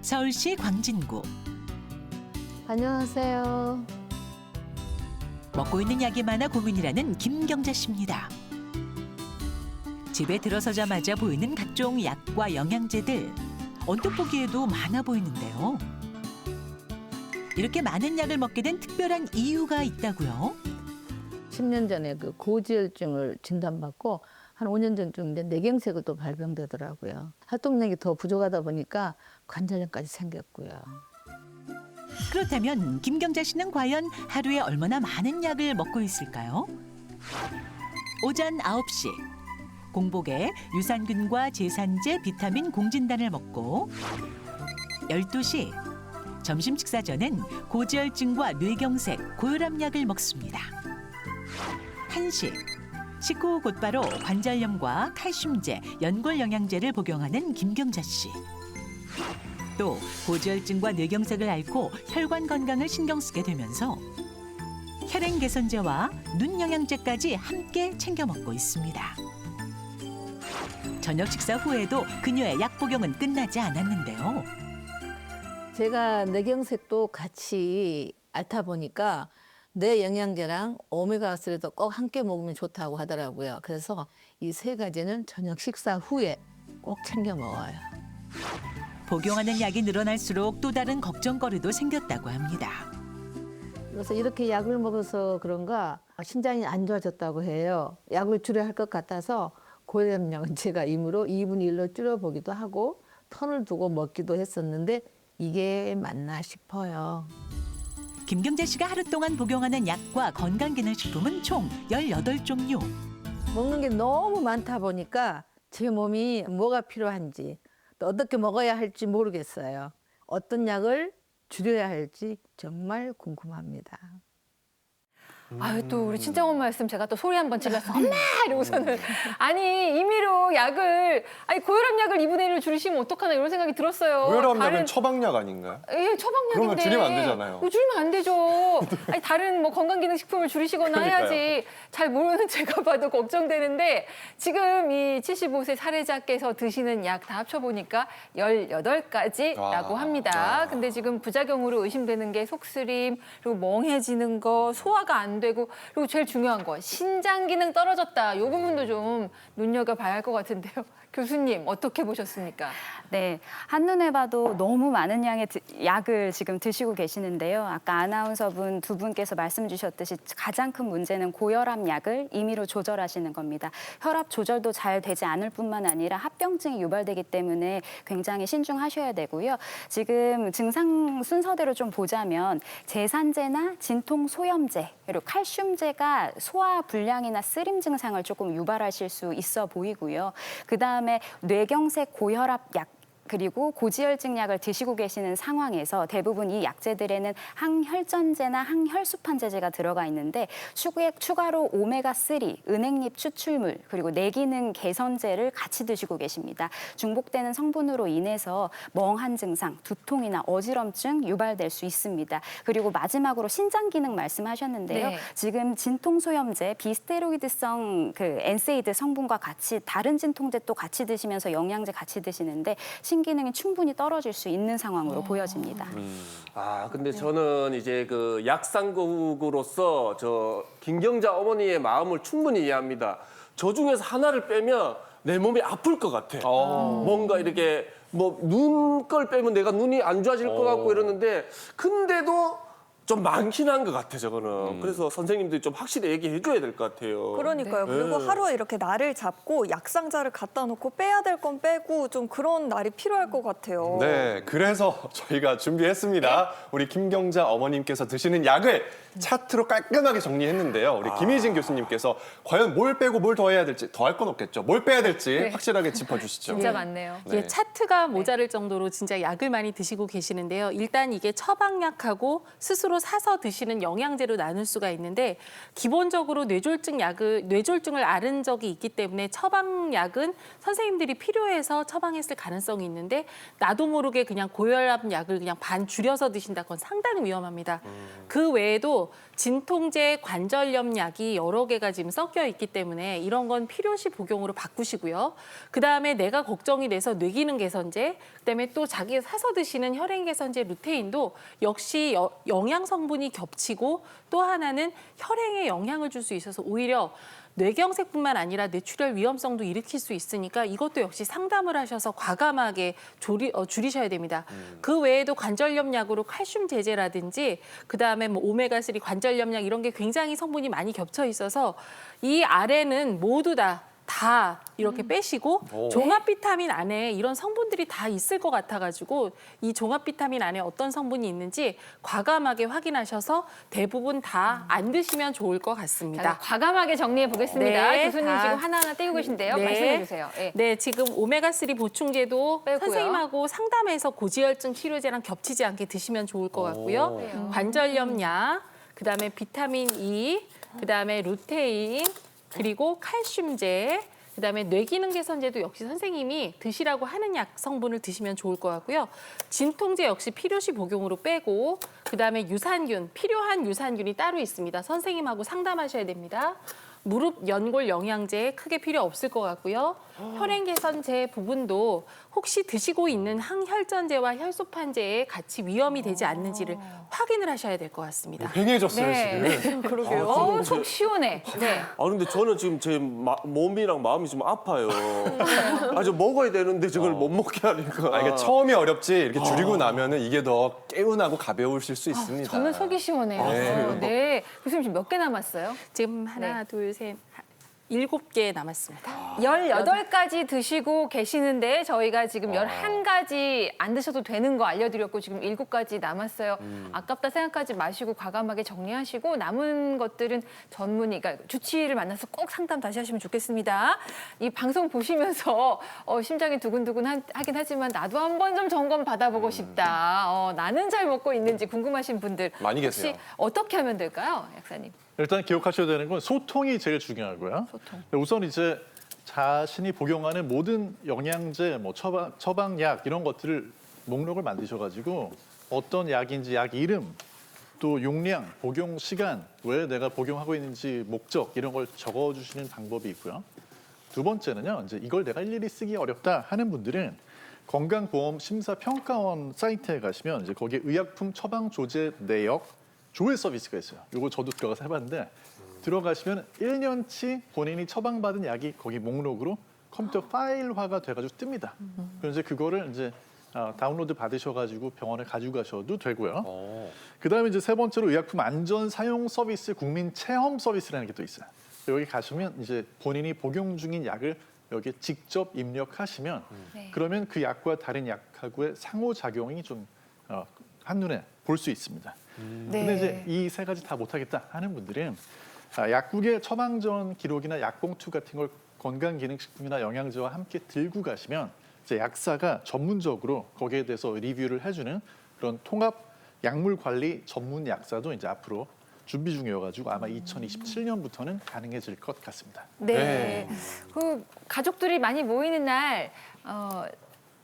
서울시 광진구. 안녕하세요. 먹고 있는 약이 많아 고민이라는 김경자 씨입니다. 집에 들어서자마자 보이는 각종 약과 영양제들. 언뜻 보기에도 많아 보이는데요. 이렇게 많은 약을 먹게 된 특별한 이유가 있다고요? 10년 전에 그 고지혈증을 진단받고 한 5년 전쯤인데 뇌경색을 또 발병되더라고요. 활동량이 더 부족하다 보니까 관절염까지 생겼고요. 그렇다면 김경자 씨는 과연 하루에 얼마나 많은 약을 먹고 있을까요? 오전 9시 공복에 유산균과 제산제, 비타민 공진단을 먹고 12시 점심 식사 전엔 고지혈증과 뇌경색, 고혈압 약을 먹습니다. 1시 식후 곧바로 관절염과 칼슘제, 연골 영양제를 복용하는 김경자 씨. 또 고지혈증과 뇌경색을 앓고 혈관 건강을 신경 쓰게 되면서 혈행 개선제와 눈 영양제까지 함께 챙겨 먹고 있습니다. 저녁 식사 후에도 그녀의 약 복용은 끝나지 않았는데요. 제가 뇌경색도 같이 앓다 보니까 뇌 영양제랑 오메가3도 꼭 함께 먹으면 좋다고 하더라고요. 그래서 이 세 가지는 저녁 식사 후에 꼭 챙겨 먹어요. 복용하는 약이 늘어날수록 또 다른 걱정거리도 생겼다고 합니다. 그래서 이렇게 약을 먹어서 그런가 신장이 안 좋아졌다고 해요. 약을 줄여야 할 것 같아서 고혈압약은 제가 임의로 2분의 1로 줄여보기도 하고 턴을 두고 먹기도 했었는데 이게 맞나 싶어요. 김경자 씨가 하루 동안 복용하는 약과 건강기능식품은 총 18종류. 먹는 게 너무 많다 보니까 제 몸이 뭐가 필요한지 또 어떻게 먹어야 할지 모르겠어요. 어떤 약을 줄여야 할지 정말 궁금합니다. 아유, 또 우리 친정엄마 말씀 제가 또 소리 한번 질러서 엄마 이러고서는 아니 임의로 약을 고혈압 약을 2분의 1로 줄이시면 어떡하나 이런 생각이 들었어요. 고혈압약은 처방약 아닌가요? 예, 처방약인데. 그러면 줄이면 안 되잖아요. 줄이면 안 되죠. 아니, 다른 뭐 건강기능식품을 줄이시거나 그러니까요. 해야지. 잘 모르는 제가 봐도 걱정되는데 지금 이 75세 사례자께서 드시는 약 다 합쳐보니까 18가지라고 합니다. 근데 지금 부작용으로 의심되는 게 속쓰림, 그리고 멍해지는 거, 소화가 안 되고, 그리고 제일 중요한 거 신장 기능 떨어졌다. 이 부분도 좀 눈여겨봐야 할 것 같은데요. 교수님 어떻게 보셨습니까? 네, 한눈에 봐도 너무 많은 양의 약을 지금 드시고 계시는데요. 아까 아나운서분 두 분께서 말씀 주셨듯이 가장 큰 문제는 고혈압 약을 임의로 조절하시는 겁니다. 혈압 조절도 잘 되지 않을 뿐만 아니라 합병증이 유발되기 때문에 굉장히 신중하셔야 되고요. 지금 증상 순서대로 좀 보자면 제산제나 진통소염제, 그리고 칼슘제가 소화 불량이나 쓰림 증상을 조금 유발하실 수 있어 보이고요. 그다음에 뇌경색, 고혈압 약 그리고 고지혈증 약을 드시고 계시는 상황에서 대부분 이 약제들에는 항혈전제나 항혈수판제제가 들어가 있는데 추가로 오메가3, 은행잎 추출물, 그리고 뇌기능 개선제를 같이 드시고 계십니다. 중복되는 성분으로 인해서 멍한 증상, 두통이나 어지럼증 유발될 수 있습니다. 그리고 마지막으로 신장 기능 말씀하셨는데요. 네. 지금 진통소염제, 비스테로이드성 엔세이드 성분과 같이 다른 진통제 또 같이 드시면서 영양제 같이 드시는데 신기능이 충분히 떨어질 수 있는 상황으로 보여집니다. 근데 저는 이제 그 약상국으로서 저 김경자 어머니의 마음을 충분히 이해합니다. 저 중에서 하나를 빼면 내 몸이 아플 것 같아. 뭔가 이렇게 뭐 눈 걸 빼면 내가 눈이 안 좋아질 것 같고 이러는데 근데도 좀 많긴 한 것 같아, 저거는. 그래서 선생님들이 좀 확실히 얘기해 줘야 될 것 같아요. 그러니까요. 그리고 하루에 이렇게 날을 잡고 약상자를 갖다 놓고 빼야 될 건 빼고 좀 그런 날이 필요할 것 같아요. 네, 그래서 저희가 준비했습니다. 우리 김경자 어머님께서 드시는 약을 차트로 깔끔하게 정리했는데요. 우리 김희진 교수님께서 과연 뭘 빼고 뭘 더 해야 될지, 더 할 건 없겠죠. 뭘 빼야 될지 확실하게 짚어주시죠. 진짜 많네요. 네. 이게 차트가 모자랄 정도로 진짜 약을 많이 드시고 계시는데요. 일단 이게 처방약하고 스스로 따로 사서 드시는 영양제로 나눌 수가 있는데 기본적으로 뇌졸중을 앓은 적이 있기 때문에 처방약은 선생님들이 필요해서 처방했을 가능성이 있는데 나도 모르게 그냥 고혈압 약을 그냥 반 줄여서 드신다 건 상당히 위험합니다. 그 외에도 진통제, 관절염 약이 여러 개가 지금 섞여 있기 때문에 이런 건 필요시 복용으로 바꾸시고요. 그다음에 내가 걱정이 돼서 뇌기능 개선제, 그다음에 또 자기 사서 드시는 혈행 개선제 루테인도 역시 영양 성분이 겹치고 또 하나는 혈행에 영향을 줄 수 있어서 오히려 뇌경색뿐만 아니라 뇌출혈 위험성도 일으킬 수 있으니까 이것도 역시 상담을 하셔서 과감하게 줄이셔야 됩니다. 그 외에도 관절염 약으로 칼슘 제제라든지 그다음에 뭐 오메가3 관절염 약 이런 게 굉장히 성분이 많이 겹쳐 있어서 이 아래는 모두 다 이렇게 빼시고 종합 비타민 안에 이런 성분들이 다 있을 것 같아가지고 이 종합 비타민 안에 어떤 성분이 있는지 과감하게 확인하셔서 대부분 다 안 드시면 좋을 것 같습니다. 자, 과감하게 정리해 보겠습니다. 네, 교수님 다. 지금 하나하나 떼고 계신데요. 네. 말씀해 주세요. 예. 네, 지금 오메가3 보충제도 빼고요. 선생님하고 상담해서 고지혈증 치료제랑 겹치지 않게 드시면 좋을 것 같고요. 관절염 약, 그다음에 비타민 E, 그다음에 루테인, 그리고 칼슘제, 그다음에 뇌기능 개선제도 역시 선생님이 드시라고 하는 약 성분을 드시면 좋을 것 같고요. 진통제 역시 필요시 복용으로 빼고 그다음에 유산균, 필요한 유산균이 따로 있습니다. 선생님하고 상담하셔야 됩니다. 무릎 연골 영양제 크게 필요 없을 것 같고요. 혈행 개선제 부분도 혹시 드시고 있는 항혈전제와 혈소판제에 같이 위험이 되지 않는지를 확인을 하셔야 될 것 같습니다. 팽해졌어요, 네. 지금. 그러게요. 속 시원해. 네. 아 근데 저는 지금 제 몸이랑 마음이 좀 아파요. 아 저 먹어야 되는데 저걸 못 먹게 하니까. 이게 처음이 어렵지 이렇게 줄이고 나면은 이게 더 개운하고 가벼우실 수 있습니다. 저는 속이 시원해요. 네. 네. 교수님 지금 몇 개 남았어요? 지금 하나, 둘, 셋, 7개 남았습니다. 18가지 드시고 계시는데 저희가 지금 11가지 안 드셔도 되는 거 알려드렸고 지금 7가지 남았어요. 아깝다 생각하지 마시고 과감하게 정리하시고 남은 것들은 전문의, 그러니까 주치의를 만나서 꼭 상담 다시 하시면 좋겠습니다. 이 방송 보시면서 심장이 두근두근 하긴 하지만 나도 한번 좀 점검 받아보고 싶다. 나는 잘 먹고 있는지 궁금하신 분들 많이 계세요. 혹시 어떻게 하면 될까요, 약사님? 일단 기억하셔야 되는 건 소통이 제일 중요하고요. 소통. 우선 이제 자신이 복용하는 모든 영양제, 뭐 처방약 이런 것들을 목록을 만드셔가지고 어떤 약인지 약 이름, 또 용량, 복용 시간, 왜 내가 복용하고 있는지 목적 이런 걸 적어주시는 방법이 있고요. 두 번째는요, 이제 이걸 내가 일일이 쓰기 어렵다 하는 분들은 건강보험심사평가원 사이트에 가시면 이제 거기에 의약품 처방 조제 내역 조회 서비스가 있어요. 이거 저도 들어가서 해봤는데 들어가시면 1년치 본인이 처방받은 약이 거기 목록으로 컴퓨터 파일화가 돼가지고 뜹니다. 그럼 이제 그거를 이제 다운로드 받으셔가지고 병원에 가지고 가셔도 되고요. 그다음에 이제 세 번째로 의약품 안전 사용 서비스 국민 체험 서비스라는 게 또 있어요. 여기 가시면 이제 본인이 복용 중인 약을 여기에 직접 입력하시면 그러면 그 약과 다른 약하고의 상호작용이 좀 한눈에 볼 수 있습니다. 근데 이제 이 세 가지 다 못하겠다 하는 분들은 약국의 처방전 기록이나 약봉투 같은 걸 건강기능식품이나 영양제와 함께 들고 가시면 이제 약사가 전문적으로 거기에 대해서 리뷰를 해주는 그런 통합 약물 관리 전문 약사도 이제 앞으로 준비 중이어가지고 아마 2027년부터는 가능해질 것 같습니다. 네. 그 가족들이 많이 모이는 날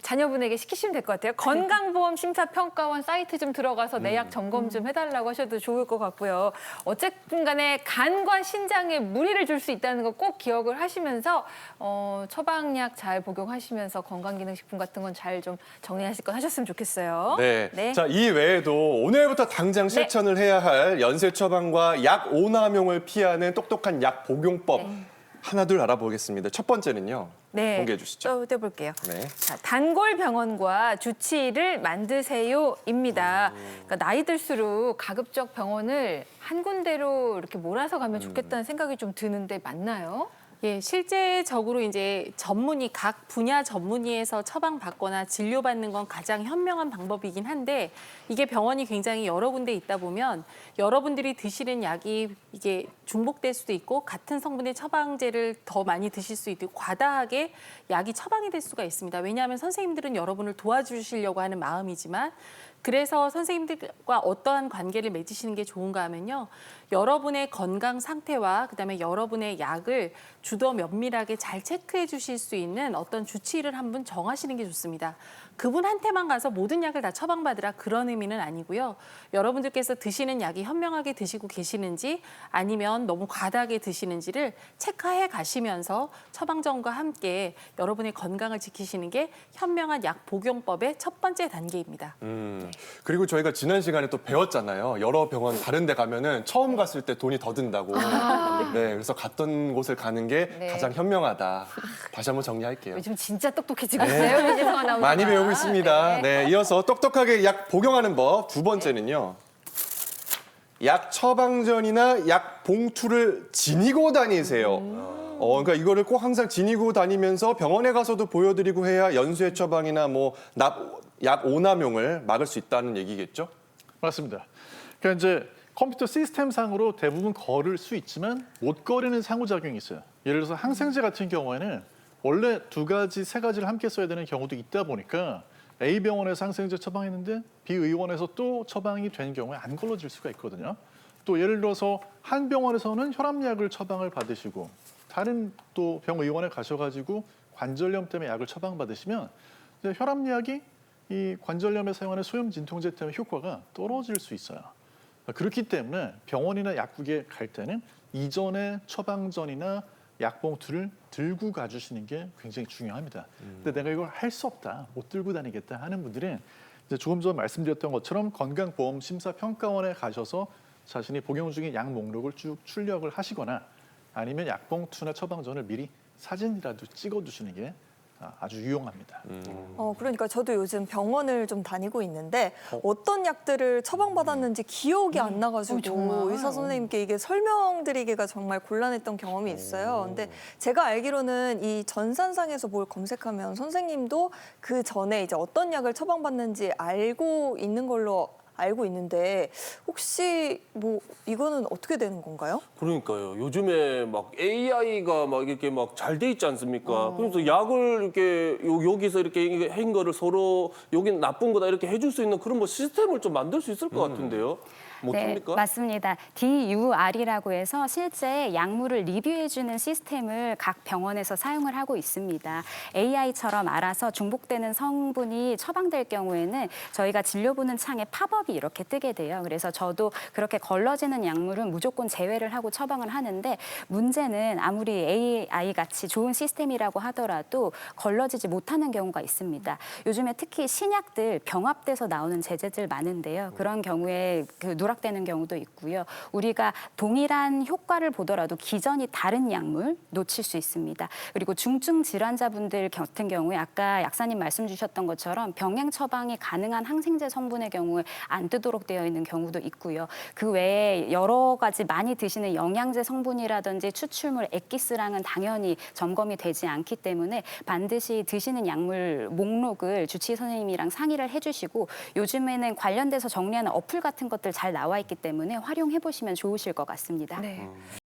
자녀분에게 시키시면 될 것 같아요. 건강보험심사평가원 사이트 좀 들어가서 내약 점검 좀 해달라고 하셔도 좋을 것 같고요. 어쨌든 간에 간과 신장에 무리를 줄 수 있다는 거 꼭 기억을 하시면서 처방약 잘 복용하시면서 건강기능식품 같은 건 잘 좀 정리하실 건 하셨으면 좋겠어요. 네. 자, 이 외에도 오늘부터 당장 실천을 해야 할 연쇄 처방과 약 오남용을 피하는 똑똑한 약 복용법 하나둘 알아보겠습니다. 첫 번째는요. 공개해 주시죠. 떼볼게요. 네. 자, 단골병원과 주치의를 만드세요입니다. 그러니까 나이 들수록 가급적 병원을 한 군데로 이렇게 몰아서 가면 좋겠다는 생각이 좀 드는데 맞나요? 예, 실제적으로 이제 각 분야 전문의에서 처방받거나 진료받는 건 가장 현명한 방법이긴 한데 이게 병원이 굉장히 여러 군데 있다 보면 여러분들이 드시는 약이 이게 중복될 수도 있고 같은 성분의 처방제를 더 많이 드실 수 있고 과다하게 약이 처방이 될 수가 있습니다. 왜냐하면 선생님들은 여러분을 도와주시려고 하는 마음이지만 그래서 선생님들과 어떠한 관계를 맺으시는 게 좋은가 하면요. 여러분의 건강 상태와 그다음에 여러분의 약을 주더 면밀하게 잘 체크해 주실 수 있는 어떤 주치의를 한 분 정하시는 게 좋습니다. 그분한테만 가서 모든 약을 다 처방받으라 그런 의미는 아니고요. 여러분들께서 드시는 약이 현명하게 드시고 계시는지 아니면 너무 과다하게 드시는지를 체크해 가시면서 처방전과 함께 여러분의 건강을 지키시는 게 현명한 약 복용법의 첫 번째 단계입니다. 그리고 저희가 지난 시간에 또 배웠잖아요. 여러 병원 다른 데 가면은 처음 갔을 때 돈이 더 든다고. 네, 그래서 갔던 곳을 가는 게 네. 가장 현명하다. 다시 한번 정리할게요. 요즘 진짜 똑똑해지고 있어요, 윤지성 아나운서가. 많이 배우고 있습니다. 네, 이어서 똑똑하게 약 복용하는 법 두 번째는요. 약 처방전이나 약 봉투를 지니고 다니세요. 그러니까 이거를 꼭 항상 지니고 다니면서 병원에 가서도 보여드리고 해야 연수의 처방이나 약 오남용을 막을 수 있다는 얘기겠죠? 맞습니다. 그러니까 이제 컴퓨터 시스템상으로 대부분 걸을 수 있지만 못 거리는 상호작용이 있어요. 예를 들어서 항생제 같은 경우에는 원래 두 가지, 세 가지를 함께 써야 되는 경우도 있다 보니까 A 병원에서 항생제 처방했는데 B 의원에서 또 처방이 된 경우에 안 걸러질 수가 있거든요. 또 예를 들어서 한 병원에서는 혈압약을 처방을 받으시고 다른 또 병의원에 가셔가지고 관절염 때문에 약을 처방받으시면 이제 혈압약이 이 관절염에 사용하는 소염 진통제 때문에 효과가 떨어질 수 있어요. 그렇기 때문에 병원이나 약국에 갈 때는 이전에 처방전이나 약봉투를 들고 가주시는 게 굉장히 중요합니다. 근데 내가 이걸 할 수 없다, 못 들고 다니겠다 하는 분들은 이제 조금 전 말씀드렸던 것처럼 건강보험심사평가원에 가셔서 자신이 복용 중인 약 목록을 쭉 출력을 하시거나 아니면 약봉투나 처방전을 미리 사진이라도 찍어두시는 게 아주 유용합니다. 그러니까 저도 요즘 병원을 좀 다니고 있는데 어떤 약들을 처방받았는지 기억이 안 나가지고 정말? 의사 선생님께 이게 설명드리기가 정말 곤란했던 경험이 있어요. 근데 제가 알기로는 이 전산상에서 뭘 검색하면 선생님도 그 전에 이제 어떤 약을 처방받는지 알고 있는 걸로 알고 있는데 혹시 뭐 이거는 어떻게 되는 건가요? 그러니까요. 요즘에 막 AI가 막 이렇게 막 잘 돼 있지 않습니까? 그래서 약을 이렇게 여기서 이렇게 한 거를 서로 여긴 나쁜 거다 이렇게 해줄 수 있는 그런 뭐 시스템을 좀 만들 수 있을 것 같은데요. 못합니까? 네, 맞습니다. DUR이라고 해서 실제 약물을 리뷰해주는 시스템을 각 병원에서 사용을 하고 있습니다. AI처럼 알아서 중복되는 성분이 처방될 경우에는 저희가 진료보는 창에 팝업이 이렇게 뜨게 돼요. 그래서 저도 그렇게 걸러지는 약물은 무조건 제외를 하고 처방을 하는데 문제는 아무리 AI-같이 좋은 시스템이라고 하더라도 걸러지지 못하는 경우가 있습니다. 요즘에 특히 신약들 병합돼서 나오는 제제들 많은데요. 그런 경우에 누락되는 경우도 있고요. 우리가 동일한 효과를 보더라도 기전이 다른 약물 놓칠 수 있습니다. 그리고 중증 질환자분들 같은 경우에 아까 약사님 말씀 주셨던 것처럼 병행 처방이 가능한 항생제 성분의 경우에 안 뜨도록 되어 있는 경우도 있고요. 그 외에 여러 가지 많이 드시는 영양제 성분이라든지 추출물 엑기스랑은 당연히 점검이 되지 않기 때문에 반드시 드시는 약물 목록을 주치의 선생님이랑 상의를 해주시고 요즘에는 관련돼서 정리하는 어플 같은 것들 잘 나와 있기 때문에 활용해 보시면 좋으실 것 같습니다. 네.